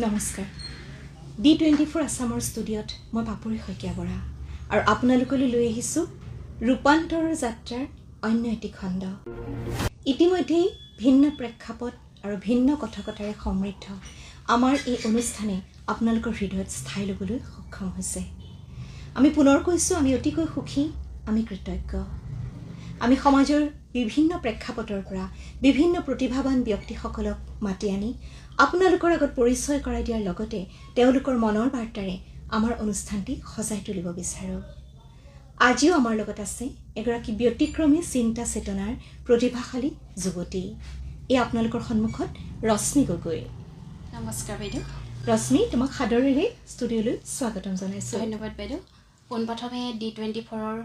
নমস্কাৰ D24 আসামৰ ষ্টুডিঅ'ত মই পাপৰি শইকীয়া বৰা আৰু আপোনালোকলৈ লৈ আহিছোঁ ৰূপান্তৰৰ যাত্ৰাৰ অন্য এটি খণ্ড। ইতিমধ্যেই ভিন্ন প্ৰেক্ষাপট আৰু ভিন্ন কথকতাৰে সমৃদ্ধ আমাৰ এই অনুষ্ঠানে আপোনালোকৰ হৃদয়ত স্থায়ী ল'বলৈ সক্ষম হৈছে। আমি পুনৰ কৈছোঁ, আমি অতিকৈ সুখী, আমি কৃতজ্ঞ। আমি সমাজৰ বিভিন্ন প্ৰেক্ষাপটৰ পৰা বিভিন্ন প্ৰতিভাৱান ব্যক্তিসকলক মাতি আনি আপোনালোকৰ আগত পৰিচয় কৰাই দিয়াৰ লগতে তেওঁলোকৰ মনৰ বাৰ্তাৰে আমাৰ অনুষ্ঠানটি সজাই তুলিব বিচাৰোঁ। আজিও আমাৰ লগত আছে এগৰাকী ব্যতিক্ৰমী চিন্তা চেতনাৰ প্ৰতিভাশালী যুৱতী। এই আপোনালোকৰ সন্মুখত ৰশ্মি গগৈ। নমস্কাৰ বাইদেউ। ৰশ্মি, তোমাক সাদৰেৰে ষ্টুডিঅ'লৈ স্বাগতম জনাইছোঁ। ধন্যবাদ বাইদেউ। পোনপ্ৰথমে D24ৰ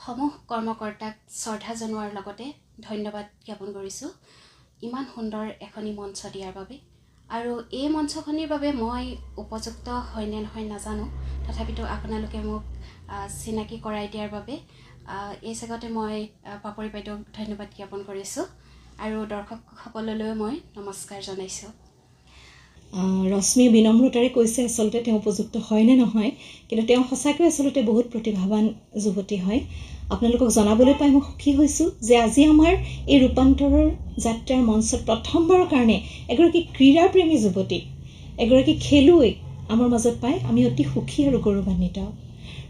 সমূহ কৰ্মকৰ্তাক শ্ৰদ্ধা জনোৱাৰ লগতে ধন্যবাদ জ্ঞাপন কৰিছোঁ ইমান সুন্দৰ এখনি মঞ্চ দিয়াৰ বাবে। আৰু এই মঞ্চখনিৰ বাবে মই উপযুক্ত হয় নে নহয় নাজানো, তথাপিতো আপোনালোকে মোক চিনাকি কৰাই দিয়াৰ বাবে এই জেগাতে মই পাপৰি বাইদেউক ধন্যবাদ জ্ঞাপন কৰিছোঁ আৰু দৰ্শকসকললৈ মই নমস্কাৰ জনাইছোঁ। ৰশ্মিয়ে বিনম্ৰতাৰে কৈছে আচলতে তেওঁ উপযুক্ত হয় নে নহয়, কিন্তু তেওঁ সঁচাকৈ আচলতে বহুত প্ৰতিভাৱান যুৱতী হয়। আপোনালোকক জনাবলৈ পাই মই সুখী হৈছোঁ যে আজি আমাৰ এই ৰূপান্তৰৰ যাত্ৰাৰ মঞ্চত প্ৰথমবাৰৰ কাৰণে এগৰাকী ক্ৰীড়াপ্ৰেমী যুৱতী, এগৰাকী খেলুৱৈ আমাৰ মাজত পাই আমি অতি সুখী আৰু গৌৰৱান্বিত।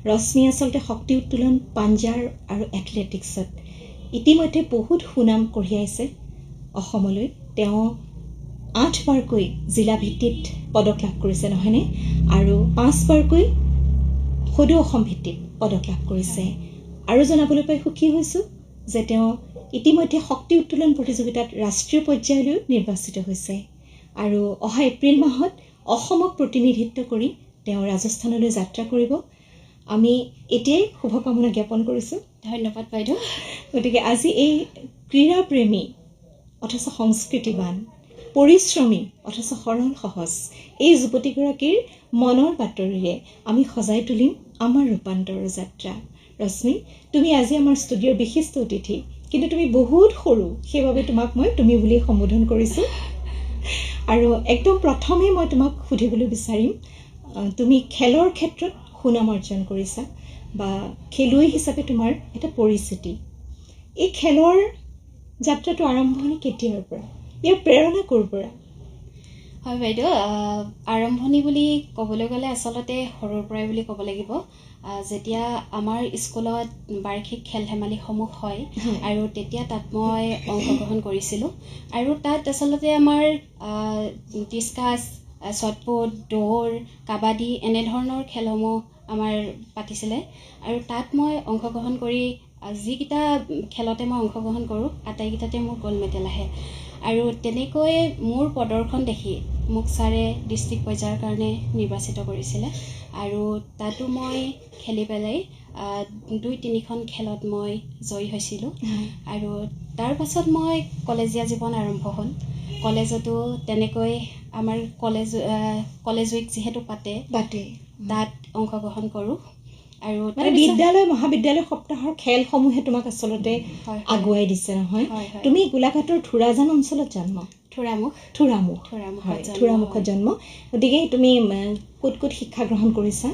ৰশ্মি আচলতে শক্তি উত্তোলন, পাঞ্জাৰ আৰু এথলেটিক্সত ইতিমধ্যে বহুত সুনাম কঢ়িয়াইছে অসমলৈ। তেওঁ 8বাৰকৈ জিলা ভিত্তিত পদক লাভ কৰিছে নহয়নে, আৰু 5বাৰকৈ সদৌ অসম ভিত্তিত পদক লাভ কৰিছে। আৰু জনাবলৈ পাই সুখী হৈছোঁ যে তেওঁ ইতিমধ্যে শক্তি উত্তোলন প্ৰতিযোগিতাত ৰাষ্ট্ৰীয় পৰ্যায়লৈ নিৰ্বাচিত হৈছে আৰু অহা এপ্ৰিল মাহত অসমক প্ৰতিনিধিত্ব কৰি তেওঁ ৰাজস্থানলৈ যাত্ৰা কৰিব। আমি এতিয়াই শুভকামনা জ্ঞাপন কৰিছোঁ। ধন্যবাদ বাইদেউ। গতিকে আজি এই ক্ৰীড়াপ্ৰেমী অথচ সংস্কৃতিবান, পৰিশ্ৰমী অথচ সৰল সহজ এই যুৱতীগৰাকীৰ মনৰ বাতৰিৰে আমি সজাই তুলিম আমাৰ ৰূপান্তৰৰ যাত্ৰা। ৰশ্মি, তুমি আজি আমাৰ ষ্টুডিঅ'ৰ বিশিষ্ট অতিথি, কিন্তু তুমি বহুত সৰু, সেইবাবে তোমাক মই তুমি বুলি সম্বোধন কৰিছোঁ। আৰু একদম প্ৰথমে মই তোমাক সুধিবলৈ বিচাৰিম, তুমি খেলৰ ক্ষেত্ৰত সুনাম অৰ্জন কৰিছা বা খেলুৱৈ হিচাপে তোমাৰ এটা পৰিচিতি। এই খেলৰ যাত্ৰাটো আৰম্ভণি কেতিয়াৰ পৰা, ইয়াৰ প্ৰেৰণা ক'ৰ পৰা? হয় বাইদেউ, আৰম্ভণি বুলি ক'বলৈ গ'লে আচলতে সৰুৰ পৰাই বুলি ক'ব লাগিব। যেতিয়া আমাৰ স্কুলত বাৰ্ষিক খেল ধেমালিসমূহ হয় আৰু তেতিয়া তাত মই অংশগ্ৰহণ কৰিছিলোঁ আৰু তাত আচলতে আমাৰ ডিছকাছ, শ্বটপুট, দৌৰ, কাবাডী এনেধৰণৰ খেলসমূহ আমাৰ পাতিছিলে আৰু তাত মই অংশগ্ৰহণ কৰি যিকেইটা খেলতে মই অংশগ্ৰহণ কৰোঁ আটাইকেইটাতে মোৰ গ'ল্ড মেডেল আহে। আৰু তেনেকৈ মোৰ প্ৰদৰ্শন দেখি মোক ছাৰে ডিষ্ট্ৰিক্ট পৰ্যায়ৰ কাৰণে নিৰ্বাচিত কৰিছিলে আৰু তাতো মই খেলি পেলাই 2-3খন খেলত মই জয়ী হৈছিলোঁ। আৰু তাৰ পাছত মই কলেজীয়া জীৱন আৰম্ভ হ'ল। কলেজতো তেনেকৈ আমাৰ কলেজ উইক যিহেতু পাতে তাত অংশগ্ৰহণ কৰোঁ আৰু বিদ্যালয় মহাবিদ্যালয় সপ্তাহৰ খেলসমূহে তোমাক আচলতে আগুৱাই দিছে নহয়। তুমি গোলাঘাটৰ থোৰাজান অঞ্চলত জন্ম, থোৰামুখত জন্ম। গতিকে তুমি ক'ত ক'ত শিক্ষা গ্ৰহণ কৰিছা?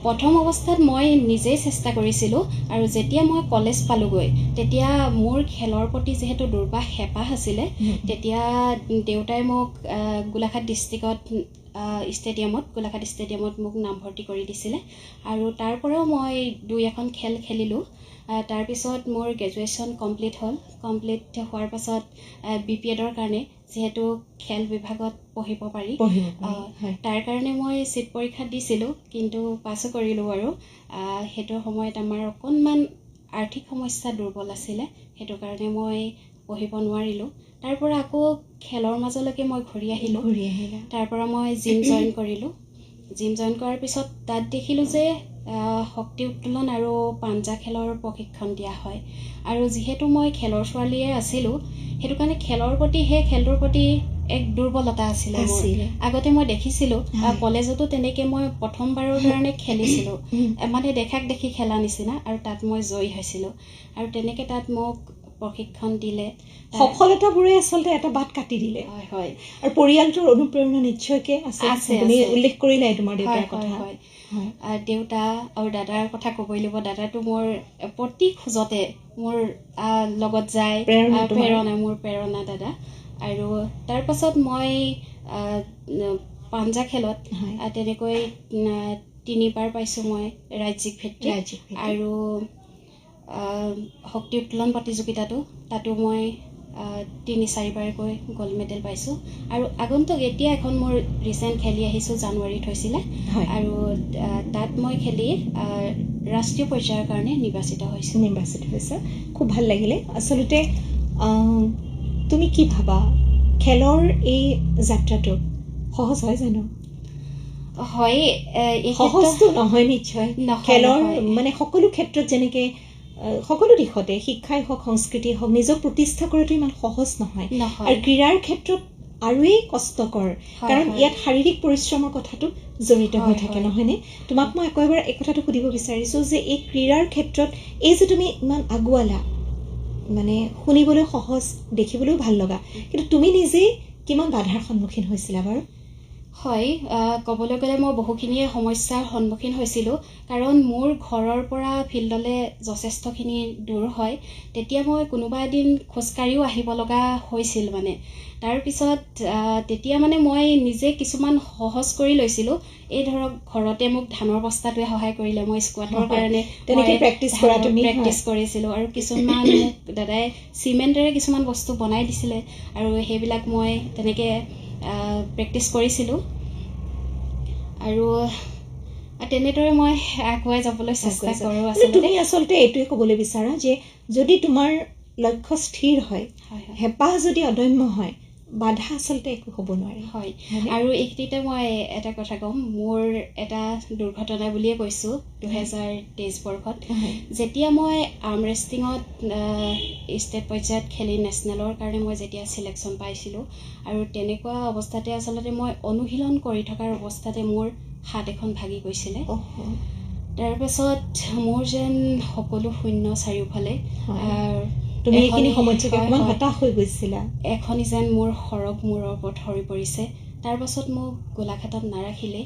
প্ৰথম অৱস্থাত মই নিজেই চেষ্টা কৰিছিলোঁ আৰু যেতিয়া মই কলেজ পালোঁগৈ তেতিয়া মোৰ খেলৰ প্ৰতি যিহেতু দুৰ্বাস হেঁপাহ আছিলে, তেতিয়া দেউতাই মোক গোলাঘাট ডিষ্ট্ৰিক্টত গোলাঘাট ষ্টেডিয়ামত মোক নামভৰ্তি কৰি দিছিলে আৰু তাৰ পৰাও মই 2-এখন খেল খেলিলোঁ। তাৰপিছত মোৰ গ্ৰেজুৱেশ্যন কমপ্লিট হ'ল। কমপ্লিট হোৱাৰ পাছত BPEDৰ কাৰণে যিহেতু খেল বিভাগত পঢ়িব পাৰি, তাৰ কাৰণে মই চিট পৰীক্ষা দিছিলোঁ, কিন্তু পাছো কৰিলোঁ। আৰু সেইটো সময়ত আমাৰ অকণমান আৰ্থিক সমস্যা দুৰ্বল আছিলে, সেইটো কাৰণে মই পঢ়িব নোৱাৰিলোঁ। তাৰ পৰা আকৌ খেলৰ মাজলৈকে মই ঘূৰি আহিলোঁ। তাৰ পৰা মই জিম জইন কৰিলোঁ। জিম জইন কৰাৰ পিছত তাত দেখিলোঁ যে শক্তি উত্তোলন আৰু পাঞ্জা খেলৰ প্ৰশিক্ষণ দিয়া হয় আৰু যিহেতু মই খেলৰ ছোৱালীয়ে আছিলোঁ, সেইটো কাৰণে সেই খেলটোৰ প্ৰতি এক দুৰ্বলতা আছিলে মোৰ। আগতে মই দেখিছিলোঁ কলেজতো তেনেকৈ মই প্ৰথমবাৰৰ কাৰণে খেলিছিলোঁ, মানে দেখাক দেখি খেলা নিচিনা, আৰু তাত মই জয়ী হৈছিলোঁ। আৰু তেনেকৈ তাত মোক প্ৰশিক্ষণ দিলে। সফলতাবোৰে আচলতে এটা বাট কাটি দিলে। হয় হয় আৰু পৰিয়ালটোৰ অনুপ্ৰেৰণা নিশ্চয়কৈ আছে। তুমি উল্লেখ কৰিলাই তোমাৰ দেউতাৰ কথা। হয়। দেউতা আৰু দাদাৰ কথা ক'বই লাগিব। দাদাটো মোৰ প্ৰতি খোজতে মোৰ লগত যায়, মোৰ প্ৰেৰণা দাদা। আৰু তাৰপাছত মই পাঞ্জা খেলত তেনেকৈ 3বাৰ পাইছোঁ মই ৰাজ্যিক ভিত্তিত। আৰু শক্তি উত্তোলন প্ৰতিযোগিতাটো তাতো মই 3-4বাৰকৈ গ'ল্ড মেডেল পাইছোঁ। আৰু আগন্তুক এতিয়া এখন মোৰ ৰিচেণ্ট খেলি আহিছোঁ, জানুৱাৰীত হৈছিলে। আৰু তাত মই খেলি ৰাষ্ট্ৰীয় পৰ্যায়ৰ কাৰণে নিৰ্বাচিত হৈছোঁ। খুব ভাল লাগিলে। আচলতে তুমি কি ভাবা, খেলৰ এই যাত্ৰাটো সহজ হয় জানো? হয়, সহজটো নহয় নিশ্চয়। খেলৰ মানে সকলো ক্ষেত্ৰত যেনেকৈ সকলো দিশতে শিক্ষাই হওক, সংস্কৃতি হওক, নিজক প্ৰতিষ্ঠা কৰাটো ইমান সহজ নহয়। আৰু ক্ৰীড়াৰ ক্ষেত্ৰত আৰুৱেই কষ্টকৰ, কাৰণ ইয়াত শাৰীৰিক পৰিশ্ৰমৰ কথাটো জড়িত হৈ থাকে, নহয়নে? তোমাক মই আকৌ এবাৰ এই কথাটো সুধিব বিচাৰিছোঁ যে এই ক্ৰীড়াৰ ক্ষেত্ৰত এই যে তুমি ইমান আগুৱালা, মানে শুনিবলৈ সহজ, দেখিবলৈও ভাল লগা, কিন্তু তুমি নিজেই কিমান বাধাৰ সন্মুখীন হৈছিলা বাৰু? হয়, ক'বলৈ গ'লে মই বহুখিনিয়ে সমস্যাৰ সন্মুখীন হৈছিলোঁ। কাৰণ মোৰ ঘৰৰ পৰা ফিল্ডলৈ যথেষ্টখিনি দূৰ হয়। তেতিয়া মই কোনোবা এদিন খোজকাঢ়িও আহিব লগা হৈছিল মানে। তাৰপিছত তেতিয়া মানে মই নিজে কিছুমান সহজ কৰি লৈছিলোঁ। এই ধৰক ঘৰতে মোক ধানৰ বস্তাটোৱে সহায় কৰিলে, মই স্কোৱাটৰ কাৰণে প্ৰেক্টিছ কৰিছিলোঁ। আৰু কিছুমান মোক দাদাই চিমেণ্টেৰে কিছুমান বস্তু বনাই দিছিলে, আৰু সেইবিলাক মই তেনেকৈ প্ৰেক্টিছ কৰিছিলোঁ। আৰু তেনেদৰে মই আগুৱাই যাবলৈ চেষ্টা কৰোঁ। তুমি আচলতে এইটোৱে ক'বলৈ বিচাৰা যে যদি তোমাৰ লক্ষ্য স্থিৰ হয়, হেঁপাহ যদি অদম্য হয়, বাধা আচলতে একো হ'ব নোৱাৰে। হয়, আৰু এইখিনিতে মই এটা কথা ক'ম। মোৰ এটা দুৰ্ঘটনা বুলিয়ে কৈছোঁ। 2023 বৰ্ষত যেতিয়া মই আৰ্ম ৰেষ্টলিঙত ষ্টেট পৰ্যায়ত খেলি নেশ্যনেলৰ কাৰণে মই যেতিয়া ছিলেকশ্যন পাইছিলোঁ, আৰু তেনেকুৱা অৱস্থাতে আচলতে মই অনুশীলন কৰি থকাৰ অৱস্থাতে মোৰ হাত এখন ভাগি গৈছিলে। তাৰপাছত মোৰ যেন সকলো শূন্য চাৰিওফালে। তুমি এইখিনি সময়ত অকণমান হতাশ হৈ গৈছিলা। এখনি যেন মোৰ সৰগ মূৰৰ ওপৰত সৰি পৰিছে। তাৰপাছত মোক গোলাঘাটত নাৰাখিলে,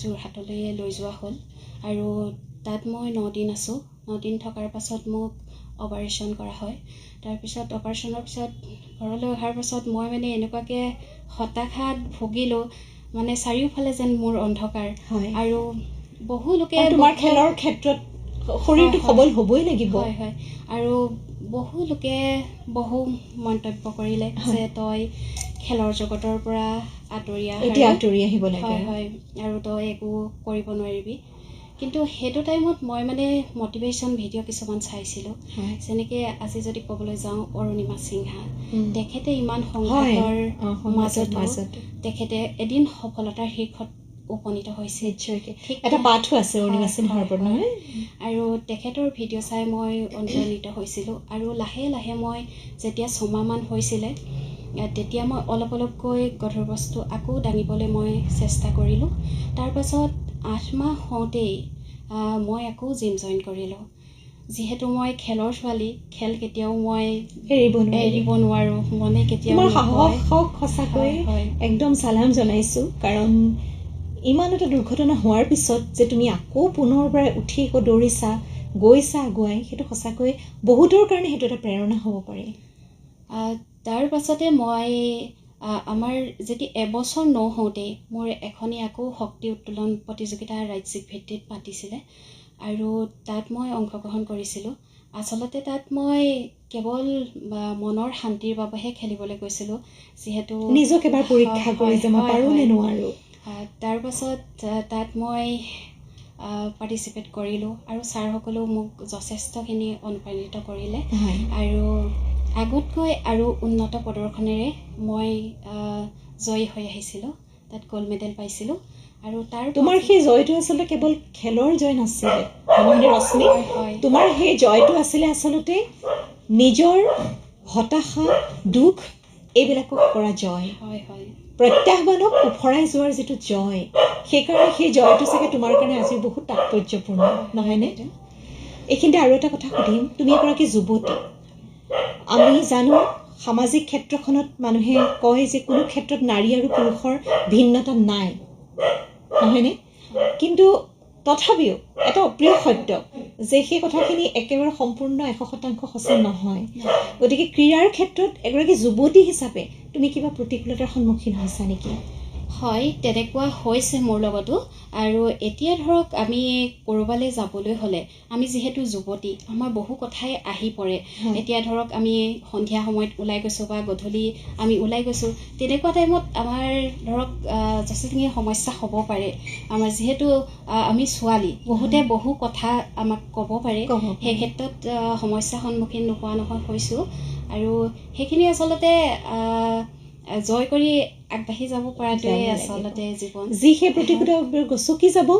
যোৰহাটলৈ লৈ যোৱা হ'ল। আৰু তাত মই 9 দিন আছোঁ। 9 দিন থকাৰ পাছত মোক অপাৰেশ্যন কৰা হয়। তাৰপিছত অপাৰেশ্যনৰ পিছত ঘৰলৈ অহাৰ পাছত মই মানে এনেকুৱাকৈ হতাশাত ভুগিলোঁ, মানে চাৰিওফালে যেন মোৰ অন্ধকাৰ। আৰু বহু লোকে তোমাৰ খেলৰ ক্ষেত্ৰত শৰীৰটো সবল হ'বই লাগিব। আৰু বহু লোকে বহু মন্তব্য কৰিলে যে তই খেলৰ জগতৰ পৰা আঁতৰি আহিব লাগে, আৰু তই একো কৰিব নোৱাৰিবি। কিন্তু সেইটো টাইমত মই মানে মটিভেশ্যন ভিডিঅ' কিছুমান চাইছিলোঁ। যেনেকৈ আজি যদি ক'বলৈ যাওঁ, অৰুণিমা সিংহা, তেখেতে ইমান সংঘাতৰ মাজতো তেখেতে এদিন সফলতাৰ শীৰ্ষত উপনীত হৈছে। এটা পাঠো আছে অৰুণিমা সিংহাৰ ওপৰত, নহয়? আৰু তেখেতৰ ভিডিঅ' চাই মই অনুপ্ৰাণিত হৈছিলোঁ। আৰু লাহে লাহে মই যেতিয়া 6 মাহমান হৈছিলে, তেতিয়া মই অলপ অলপকৈ গধুৰ বস্তু আকৌ দাঙিবলৈ মই চেষ্টা কৰিলোঁ। তাৰপাছত 8 মাহ হওঁতেই মই আকৌ জিম জইন কৰিলোঁ। যিহেতু মই খেলৰ ছোৱালী, খেল কেতিয়াও মই এৰিব নোৱাৰোঁ, মনে কেতিয়াও সাহসক সঁচাকৈ একদম চালাম জনাইছোঁ। কাৰণ ইমান এটা দুৰ্ঘটনা হোৱাৰ পিছত যে তুমি আকৌ পুনৰ পৰা উঠি আকৌ দৌৰিছা, গৈছা আগুৱাই, সেইটো সঁচাকৈ বহুতৰ কাৰণে সেইটো এটা প্ৰেৰণা হ'ব পাৰে। তাৰ পাছতে মই আমাৰ যেতিয়া এবছৰ নহওঁতেই মোৰ এখনি আকৌ শক্তি উত্তোলন প্ৰতিযোগিতা ৰাজ্যিক ভিত্তিত পাতিছিলে, আৰু তাত মই অংশগ্ৰহণ কৰিছিলোঁ। আচলতে তাত মই কেৱল মনৰ শান্তিৰ বাবেহে খেলিবলৈ গৈছিলোঁ, যিহেতু নিজক এবাৰ পৰীক্ষা কৰি যে মই পাৰোঁ নে নোৱাৰোঁ। তাৰপাছত তাত মই পাৰ্টিচিপেট কৰিলোঁ, আৰু ছাৰসকলেও মোক যথেষ্টখিনি অনুপ্ৰাণিত কৰিলে। আৰু আগতকৈ আৰু উন্নত প্ৰদৰ্শনেৰে মই জয়ী হৈ আহিছিলোঁ, তাত গ'ল্ড মেডেল পাইছিলোঁ। আৰু তোমাৰ সেই জয়টো আচলতে কেৱল খেলৰ জয় নাছিলে, ৰশ্মি। তোমাৰ সেই জয়টো আছিলে আচলতে নিজৰ হতাশা, দুখ এইবিলাকক কৰা জয়। প্ৰত্যাহ্বানক উফৰাই যোৱাৰ যিটো জয়, সেইকাৰণে সেই জয়টো চাগে তোমাৰ কাৰণে আজি বহুত তাৎপৰ্যপূৰ্ণ, নহয়নে? এইখিনিতে আৰু এটা কথা সুধিম। তুমি এগৰাকী যুৱতী, আমি জানো সামাজিক ক্ষেত্ৰখনত মানুহে কয় যে কোনো ক্ষেত্ৰত নাৰী আৰু পুৰুষৰ ভিন্নতা নাই, নহয়নে? কিন্তু তথাপিও এটা অপ্ৰিয় সত্য যে সেই কথাখিনি একেবাৰে সম্পূৰ্ণ 100% সঁচা নহয়। গতিকে ক্ৰীড়াৰ ক্ষেত্ৰত এগৰাকী যুৱতী হিচাপে তুমি কিবা প্ৰতিকূলতাৰ সন্মুখীন হৈছা নেকি? হয়, তেনেকুৱা হৈছে মোৰ লগতো। আৰু এতিয়া ধৰক আমি ক'ৰবালৈ যাবলৈ হ'লে আমি যিহেতু যুৱতী, আমাৰ বহু কথাই আহি পৰে। এতিয়া ধৰক আমি সন্ধিয়া সময়ত ওলাই গৈছোঁ বা গধূলি আমি ওলাই গৈছোঁ, তেনেকুৱা টাইমত আমাৰ ধৰক যথেষ্টখিনি সমস্যা হ'ব পাৰে। আমাৰ যিহেতু আমি ছোৱালী, বহুতে বহু কথা আমাক ক'ব পাৰে, সেই ক্ষেত্ৰত সমস্যাৰ সন্মুখীন নোহোৱা নহয় হৈছোঁ। আৰু সেইখিনি আচলতে জয় কৰি আগবাঢ়ি যাব পৰাটোৱে আচলতে জীৱন। যি সেই প্ৰতিকূলতা গচকি যাব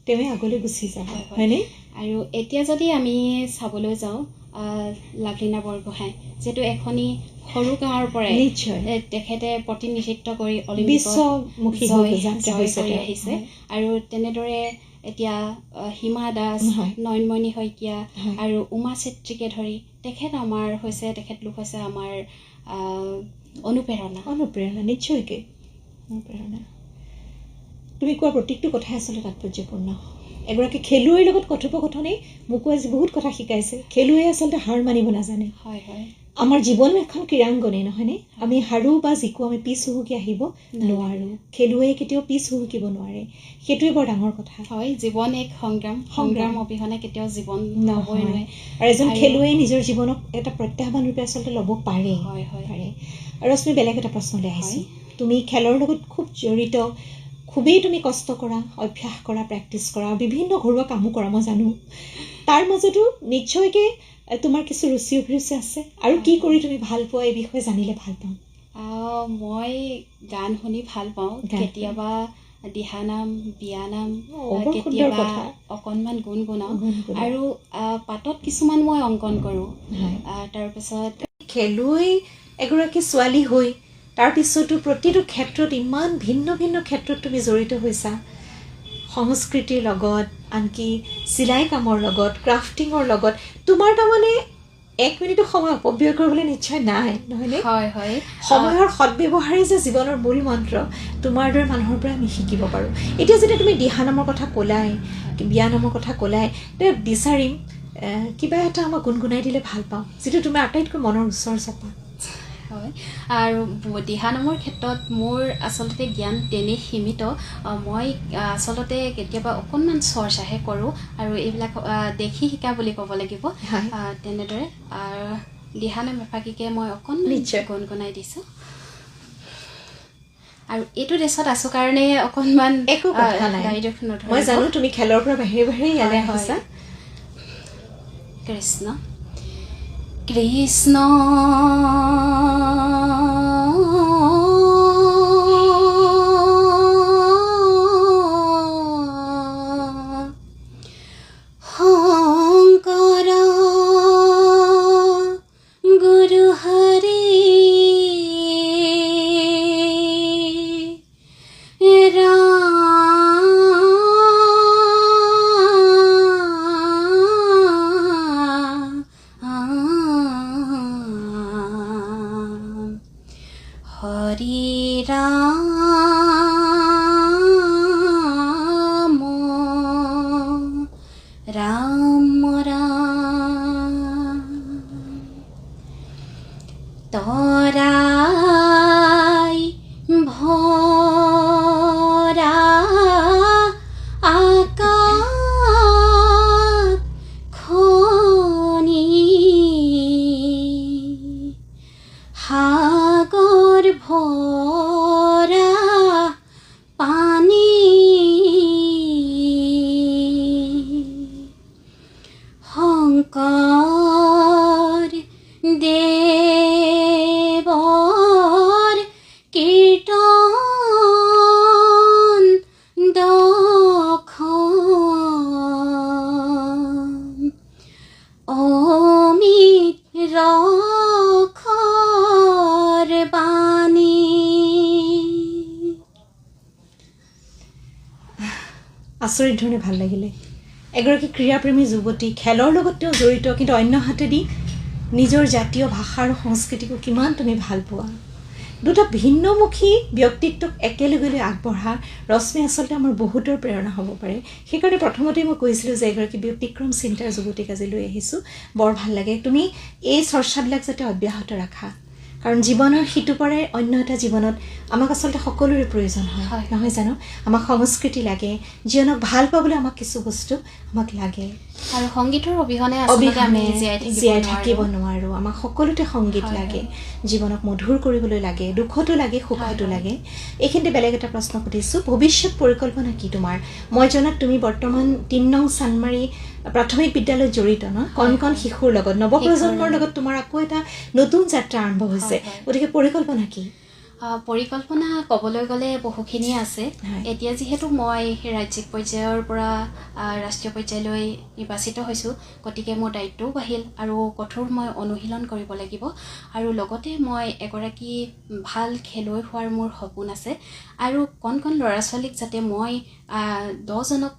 তেওঁৱে আগলৈ গুচি যাব, হয়নে? আৰু এতিয়া যদি আমি চাবলৈ যাওঁ লাভলীনা বৰগোহাঁই যিহেতু এখনি সৰু গাঁৱৰ পৰাই তেখেতে প্ৰতিনিধিত্ব কৰি বিশ্বমুখী জয় কৰি আহিছে। আৰু তেনেদৰে এতিয়া হিমা দাস, নয়নমণি শইকীয়া আৰু উমা চেত্ৰীকে ধৰি তেখেতলোক হৈছে আমাৰ অনুপ্ৰেৰণা। নিশ্চয়কৈ অনুপ্ৰেৰণা। তুমি কোৱা প্ৰত্যেকটো কথাই আচলতে তাৎপৰ্যপূৰ্ণ। এগৰাকী খেলুৱৈৰ লগত কথোপকথনেই মোকো আজি বহুত কথা শিকাইছে। খেলুৱৈয়ে আচলতে হাৰ মানিব নাজানে। আমাৰ জীৱনো এখন ক্ৰীড়াংগনে, নহয়নে? আমি হাৰো বা জিকো, আমি পিছ হুহুকি আহিব নোৱাৰোঁ। খেলুৱৈয়ে কেতিয়াও পিছ হুহুকিব নোৱাৰে, সেইটোৱে বৰ ডাঙৰ কথা। হয়, জীৱন এক সংগ্ৰাম অবিহনে কেতিয়াও জীৱন নহবই নোৱাৰে। আৰু এজন খেলুৱৈয়ে নিজৰ জীৱনক এটা প্ৰত্যাহ্বান ৰূপে আচলতে ল'ব পাৰে। আৰু ৰশ্মি, বেলেগ এটা প্ৰশ্নলৈ আহিছোঁ। তুমি খেলৰ লগত খুব জড়িত, খুবেই তুমি কষ্ট কৰা, অভ্যাস কৰা, প্ৰেক্টিছ কৰা, বিভিন্ন ঘৰুৱা কামো কৰা, মই জানো। তাৰ মাজতো নিশ্চয়কৈ তোমাৰ কিছু ৰুচি অভিৰুচি আছে। আৰু কি কৰি তুমি ভাল পোৱা, এই বিষয়ে জানিলে ভাল পাওঁ। মই গান শুনি ভাল পাওঁ, কেতিয়াবা দিহানাম, বিয়ানাম, কেতিয়াবা অকণমান গুণগুণাওঁ, আৰু পাতত কিছুমান মই অংকন কৰোঁ। তাৰপিছত খেলুৱৈ এগৰাকী ছোৱালী হৈ তাৰপিছতো প্ৰতিটো ক্ষেত্ৰত ইমান ভিন্ন ভিন্ন ক্ষেত্ৰত তুমি জড়িত হৈছা, সংস্কৃতিৰ লগত, আনকি চিলাই কামৰ লগত, ক্ৰাফটিঙৰ লগত। তোমাৰ তাৰমানে 1 মিনিটো সময় অপব্যয় কৰিবলৈ নিশ্চয় নাই, নহয়নে? সময়ৰ সদ্ব্যৱহাৰেই যে জীৱনৰ মূল মন্ত্ৰ, তোমাৰ দৰে মানুহৰ পৰা আমি শিকিব পাৰোঁ। এতিয়া যেতিয়া তুমি দিহানামৰ কথা ক'লাই, বিয়ানামৰ কথা ক'লাই, বিচাৰিম কিবা এটা আমাক গুণগুণাই দিলে ভাল পাওঁ, যিটো তোমাৰ আটাইতকৈ মনৰ ওচৰ চপা। হয়, আৰু দিহানামৰ ক্ষেত্ৰত মোৰ আচলতে জ্ঞান তেনেই সীমিত। মই আচলতে কেতিয়াবা অকণমান চৰ্চাহে কৰোঁ, আৰু এইবিলাক দেখি শিকা বুলি ক'ব লাগিব। তেনেদৰে দিহানাম এফাঁকিকে মই অকণমান গুণগুণাই দিছোঁ। আৰু এইটো দেশত আছোঁ কাৰণে অকণমান একো কথা নাই, মই জানো তুমি খেলৰ পৰা বাহিৰে ইয়ালৈ আহিছা। কৃষ্ণ কৃষ্ণ শংকৰ গুৰু হৰি তৰাই ভৰা আকাশ খনি সাগৰ ভৰা পানী শংকৰ দেৱৰ কীৰ্তন দখন অমিত ৰসৰ বাণী। আচৰিত ধৰণে ভাল লাগিলে। এগৰাকী ক্ৰীড়াপ্ৰেমী যুৱতী, খেলৰ লগত তেওঁ জড়িত, কিন্তু অন্য হাতেদি নিজৰ জাতীয় ভাষা আৰু সংস্কৃতিকো কিমান তুমি ভাল পোৱা দুটা ভিন্নমুখী ব্যক্তিত্বক একেলগে লৈ আগবঢ়া ৰশ্মি আচলতে আমাৰ বহুতৰ প্ৰেৰণা হ'ব পাৰে সেইকাৰণে প্ৰথমতেই মই কৈছিলোঁ যে এগৰাকী ব্যতিক্ৰম চিন্তাৰ যুৱতীক আজি লৈ আহিছোঁ বৰ ভাল লাগে তুমি এই চৰ্চাবিলাক যাতে অব্যাহত ৰাখা কাৰণ জীৱনৰ সিটো পাৰে অন্য এটা জীৱনত আমাক আচলতে সকলোৰে প্ৰয়োজন হয় নহয় জানো আমাক সংস্কৃতি লাগে জীৱনক ভাল পাবলৈ আমাক কিছু বস্তু আমাক লাগে আৰু সংগীতৰ অবিহনে আচলতে আমি জীয়াই থাকিব নোৱাৰো আমাক সকলোতে সংগীত লাগে জীৱনক মধুৰ কৰিবলৈ লাগে দুখতো লাগে সুখতো লাগে এইখিনিতে বেলেগ এটা প্ৰশ্ন সুধিছোঁ ভৱিষ্যত পৰিকল্পনা কি তোমাৰ মই জনাত তুমি বৰ্তমান ৩ নং চানমাৰী প্ৰাথমিক বিদ্যালয়ত জড়িত ন কণ শিশুৰ লগত নৱপ্ৰজন্মৰ লগত তোমাৰ আকৌ এটা নতুন যাত্ৰা আৰম্ভ হৈছে গতিকে পৰিকল্পনা কি পৰিকল্পনা ক'বলৈ গ'লে বহুখিনিয়ে আছে এতিয়া যিহেতু মই ৰাজ্যিক পৰ্যায়ৰ পৰা ৰাষ্ট্ৰীয় পৰ্যায়লৈ নিৰ্বাচিত হৈছোঁ গতিকে মোৰ দায়িত্বও বাঢ়িল আৰু কঠোৰ মই অনুশীলন কৰিব লাগিব আৰু লগতে মই এগৰাকী ভাল খেলুৱৈ হোৱাৰ মোৰ সপোন আছে আৰু কণ ল'ৰা ছোৱালীক যাতে মই 10জনক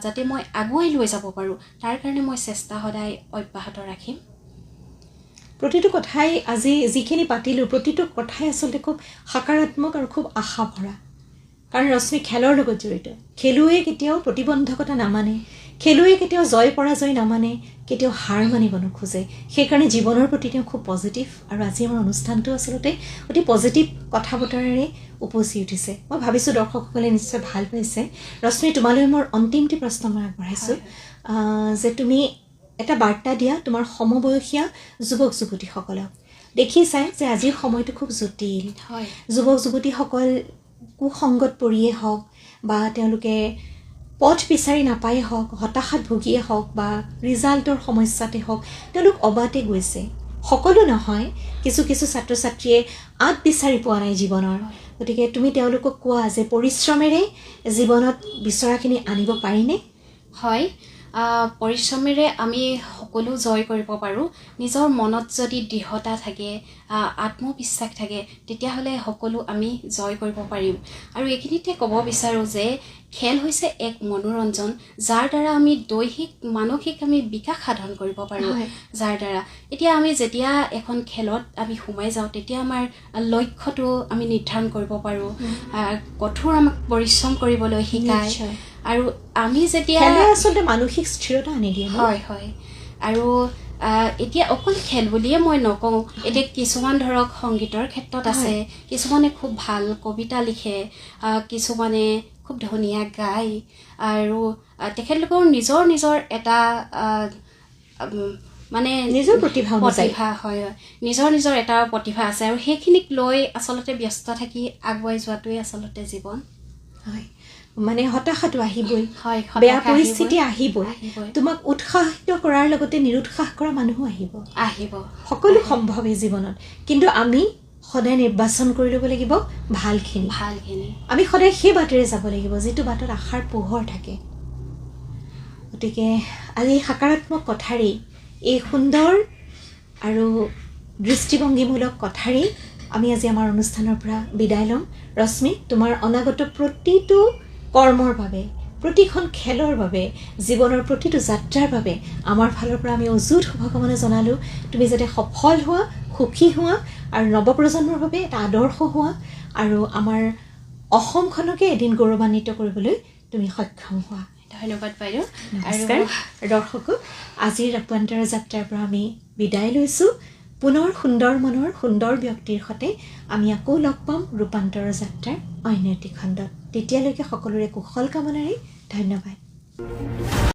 যাতে মই আগুৱাই লৈ যাব পাৰোঁ তাৰ কাৰণে মই চেষ্টা সদায় অব্যাহত ৰাখিম প্ৰতিটো কথাই আজি যিখিনি পাতিলোঁ প্ৰতিটো কথাই আচলতে খুব সকাৰাত্মক আৰু খুব আশা ভৰা কাৰণ ৰশ্মি খেলৰ লগত জড়িত খেলুৱৈয়ে কেতিয়াও প্ৰতিবন্ধকতা নামানে খেলুৱৈয়ে কেতিয়াও জয় পৰাজয় নামানে কেতিয়াও হাৰ মানিব নোখোজে সেইকাৰণে জীৱনৰ প্ৰতি তেওঁ খুব পজিটিভ আৰু আজি আমাৰ অনুষ্ঠানটো আচলতে অতি পজিটিভ কথা বতৰাৰে উপচি উঠিছে মই ভাবিছোঁ দৰ্শকসকলে নিশ্চয় ভাল পাইছে ৰশ্মি তোমালৈ মোৰ অন্তিমটি প্ৰশ্ন মই আগবঢ়াইছোঁ যে তুমি এটা বাৰ্তা দিয়া তোমাৰ সমবয়সীয়া যুৱক যুৱতীসকলক দেখিছাই যে আজিৰ সময়টো খুব জটিল যুৱক যুৱতীসকল কুসংগত পৰিয়ে হওক বা তেওঁলোকে পথ বিচাৰি নাপায়ে হওক হতাশাত ভুগিয়ে হওক বা ৰিজাল্টৰ সমস্যাতে হওক তেওঁলোক অবাতে গৈছে সকলো নহয় কিছু ছাত্ৰ ছাত্ৰীয়ে আঁত বিচাৰি পোৱা নাই জীৱনৰ গতিকে তুমি তেওঁলোকক কোৱা যে পৰিশ্ৰমেৰে জীৱনত বিচৰাখিনি আনিব পাৰিনে হয় পৰিশ্ৰমেৰে আমি সকলো জয় কৰিব পাৰোঁ নিজৰ মনত যদি দৃঢ়তা থাকে আত্মবিশ্বাস থাকে তেতিয়াহ'লে সকলো আমি জয় কৰিব পাৰিম আৰু এইখিনিতে ক'ব বিচাৰোঁ যে খেল হৈছে এক মনোৰঞ্জন যাৰ দ্বাৰা আমি দৈহিক মানসিক আমি বিকাশ সাধন কৰিব পাৰোঁ যাৰ দ্বাৰা এতিয়া আমি যেতিয়া এখন খেলত আমি সোমাই যাওঁ তেতিয়া আমাৰ লক্ষ্যটো আমি নিৰ্ধাৰণ কৰিব পাৰোঁ কঠোৰ আমাক পৰিশ্ৰম কৰিবলৈ শিকায় আৰু আমি যেতিয়া আচলতে মানসিক স্থিৰতা আনি দিয়ে হয় আৰু এতিয়া অকল খেল বুলিয়ে মই নকওঁ এতিয়া কিছুমান ধৰক সংগীতৰ ক্ষেত্ৰত আছে কিছুমানে খুব ভাল কবিতা লিখে কিছুমানে খুব ধুনীয়া গায় আৰু তেখেতলোকৰ নিজৰ এটা মানে নিজৰ প্ৰতিভা হয় নিজৰ এটা প্ৰতিভা আছে আৰু সেইখিনিক লৈ আচলতে ব্যস্ত থাকি আগুৱাই যোৱাটোৱে আচলতে জীৱন হয় মানে হতাশাটো আহিবই বেয়া পৰিস্থিতি আহিবই তোমাক উৎসাহিত কৰাৰ লগতে নিৰুৎসাহ কৰা মানুহো আহিব সকলো সম্ভৱেই জীৱনত কিন্তু আমি সদায় নিৰ্বাচন কৰি ল'ব লাগিব ভালখিনি আমি সদায় সেই বাটেৰে যাব লাগিব যিটো বাটত আশাৰ পোহৰ থাকে গতিকে আজি সকাৰাত্মক কথাৰেই এই সুন্দৰ আৰু দৃষ্টিভংগীমূলক কথাৰেই আমি আজি আমাৰ অনুষ্ঠানৰ পৰা বিদায় ল'ম ৰশ্মি তোমাৰ অনাগত প্ৰতিটো কৰ্মৰ বাবে প্ৰতিখন খেলৰ বাবে জীৱনৰ প্ৰতিটো যাত্ৰাৰ বাবে আমাৰ ফালৰ পৰা আমি অযুত শুভকামনা জনালোঁ তুমি যাতে সফল হোৱা সুখী হোৱা আৰু নৱপ্ৰজন্মৰ বাবে এটা আদৰ্শ হোৱা আৰু আমাৰ অসমখনকে এদিন গৌৰৱান্বিত কৰিবলৈ তুমি সক্ষম হোৱা ধন্যবাদ বাইদেউ নমস্কাৰ দৰ্শকক আজিৰ ৰূপান্তৰ যাত্ৰাৰ পৰা আমি বিদায় লৈছোঁ পুনৰ সুন্দৰ মনৰ সুন্দৰ ব্যক্তিৰ সৈতে আমি আকৌ লগ পাম ৰূপান্তৰৰ যাত্ৰাৰ অন্য এটি খণ্ডত তেতিয়ালৈকে সকলোৰে কুশল কামনাৰে ধন্যবাদ